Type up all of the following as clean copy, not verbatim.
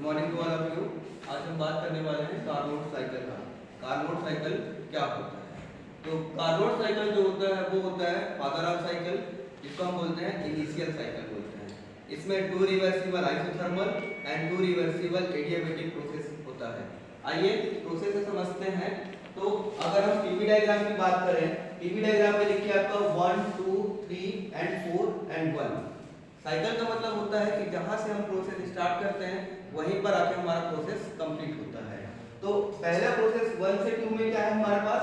Morning to all of you. आज हम बात करने वाले हैं कार्नोट साइकिल का। कार्नोट साइकिल क्या होता है? तो कार्नोट साइकिल जो होता है वो होता है फादर ऑफ साइकिल, जिसको हम बोलते हैं इनिशियल साइकिल बोलते हैं। इसमें 2 reversible isothermal and 2 reversible adiabatic process होता है। आइए प्रोसेस से समझते हैं। तो अगर हम पीवी डायग्राम की बात करें, पीवी डायग्राम में लिखिए आपका 1 2 3 एंड 4 एंड 1। साइकिल का मतलब होता है कि जहां से हम प्रोसेस स्टार्ट करते हैं वहीं पर आके हमारा प्रोसेस कंप्लीट होता है। तो पहला प्रोसेस 1 से 2 में क्या है हमारे पास?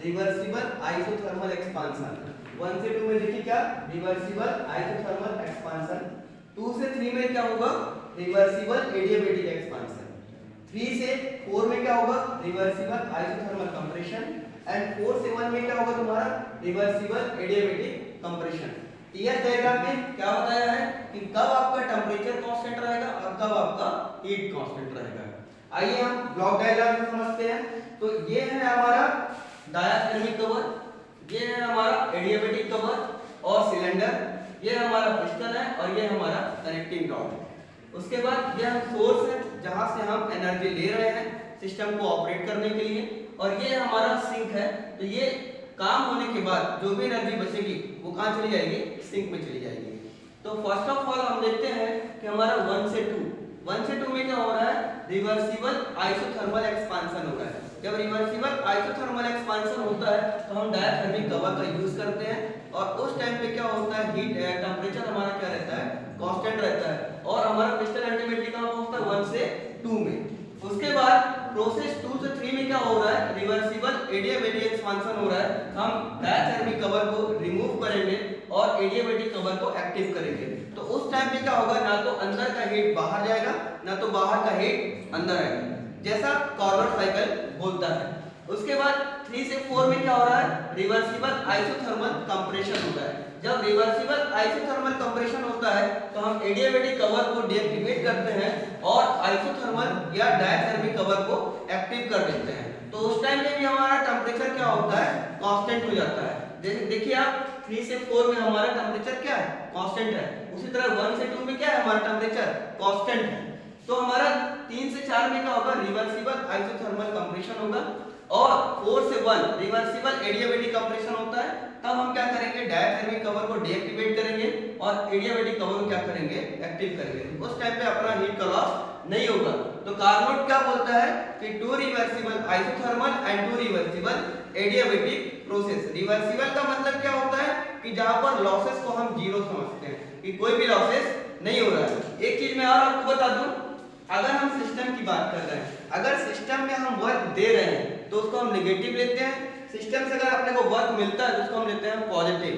Reversible isothermal expansion. 1 से 2 में देखिए क्या? Reversible isothermal expansion. 2 से 3 में क्या होगा? Reversible adiabatic expansion. 3 से 4 में क्या होगा? Reversible isothermal compression. एंड 4 से 1 में क्या होगा तुम्हारा? Reversible adiabatic compression. TS diagram में क्या बताया है कि कब आपका टेंपरेचर कांस्टेंट रहेगा और कब आपका हीट कांस्टेंट रहेगा। आइए हम ब्लॉक डायग्राम में समझते हैं। तो ये है हमारा डायाथर्मिक कवर, ये है हमारा एडियाबैटिक कवर और सिलेंडर, ये हमारा पिस्टन है और ये हमारा कनेक्टिंग रॉड। उसके बाद ये हम सोर्स है जहां से हम एनर्जी ले रहे हैं सिस्टम को ऑपरेट करने के लिए, और ये हमारा सिंक है। तो ये काम होने के बाद जो भी एनर्जी बचेगी वो कहां चली जाएगी? सिंक में चली जाएगी। तो फर्स्ट ऑफ ऑल हम देखते हैं कि हमारा 1 से 2 में क्या हो रहा है? रिवर्सिबल आइसोथर्मल एक्सपांशन हो रहा है। जब रिवर्सिबल आइसोथर्मल एक्सपांशन होता है तो हम डायाथर्मिक कवर का यूज करते हैं, और उस टाइम पे क्या होता है? हीट टेंपरेचर हमारा क्या रहता है? कांस्टेंट रहता है, और हमारा पिस्टन अल्टीमेटली कहां पहुंचता है? 1 से 2 में। उसके बाद प्रोसेस 2 से 3 में क्या हो रहा है? रिवर्सिबल एडियाबैटिक एक्सपांशन हो रहा है। हम डायाथर्मिक कवर को रिमूव करेंगे और एडियाबैटिक कवर को एक्टिव करेंगे। तो उस टाइम पे क्या होगा? ना तो अंदर का हीट बाहर जाएगा, ना तो बाहर का हीट अंदर आएगा, जैसा कार्नोट साइकिल बोलता है। उसके बाद 3 से 4 में क्या हो रहा है? रिवर्सिबल आइसोथर्मल कंप्रेशन होता है। जब रिवर्सिबल आइसोथर्मल कंप्रेशन होता है तो हम एडियाबैटिक कवर को डीएक्टिवेट करते हैं और आइसोथर्मल या डायाथर्मिक कवर को एक्टिव कर देते हैं। तो उस टाइम पे भी हमारा टेंपरेचर क्या होता है? कांस्टेंट हो जाता है। देखिए आप 3 से 4 में हमारा टेंपरेचर क्या है? कांस्टेंट है। उसी तरह 1 से 2 में क्या है हमारा टेंपरेचर? कांस्टेंट है। तो हमारा 3 से 4 में क्या होगा? रिवर्सिबल आइसोथर्मल कंप्रेशन होगा, और 4 से 1 रिवर्सिबल एडियाबैटिक कंप्रेशन होता है। तब हम क्या करेंगे? डायाथर्मिक कवर को डीएक्टिवेट करेंगे और एडियाबैटिक कवर को क्या करेंगे? एक्टिव करेंगे। उस टाइम पे अपना हीट का लॉस नहीं होगा। तो कार्नोट क्या बोलता है कि 2 reversible isothermal and 2 reversible adiabatic process. Reversible का मतलब क्या होता है कि जहां पर लॉसेस को हम जीरो समझते हैं, कि कोई भी लॉसेस नहीं हो रहा है। एक चीज मैं और आपको बता दूं, अगर हम सिस्टम की बात कर रहे हैं, अगर सिस्टम में हम वर्क दे रहे हैं तो उसको हम नेगेटिव लेते हैं। सिस्टम से अगर अपने को वर्क मिलता है तो उसको हम लेते हैं पॉजिटिव।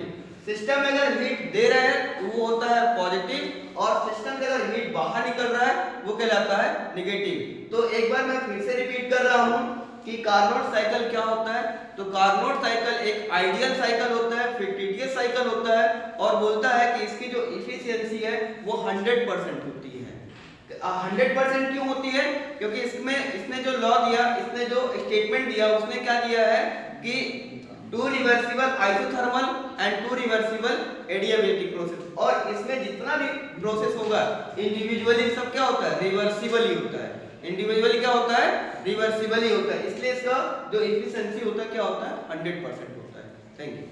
सिस्टम में अगर हीट दे रहे हैं तो वो होता है पॉजिटिव, और सिस्टम से अगर हीट बाहर निकल रहा है वो कहलाता है नेगेटिव। तो एक बार मैं फिर से रिपीट कर रहा हूं कि कार्नोट साइकिल क्या होता है। तो कार्नोट साइकिल एक आइडियल साइकिल होता है, फिर टीडीएस साइकिल होता है, और बोलता है कि इसकी जो एफिशिएंसी है वो 100% होती है। 100% क्यों होती है? क्योंकि इसने जो लॉ दिया, इसने जो स्टेटमेंट दिया, उसने क्या दिया है कि 2 reversible isothermal and 2 reversible adiabatic process, और इसमें जितना भी प्रोसेस होगा इंडिविजुअली सब क्या होता है? रिवर्सिबल ही होता है। इंडिविजुअली क्या होता है? रिवर्सिबल ही होता है। इसलिए इसका जो एफिशिएंसी होता है क्या होता है? 100% होता है। Thank you.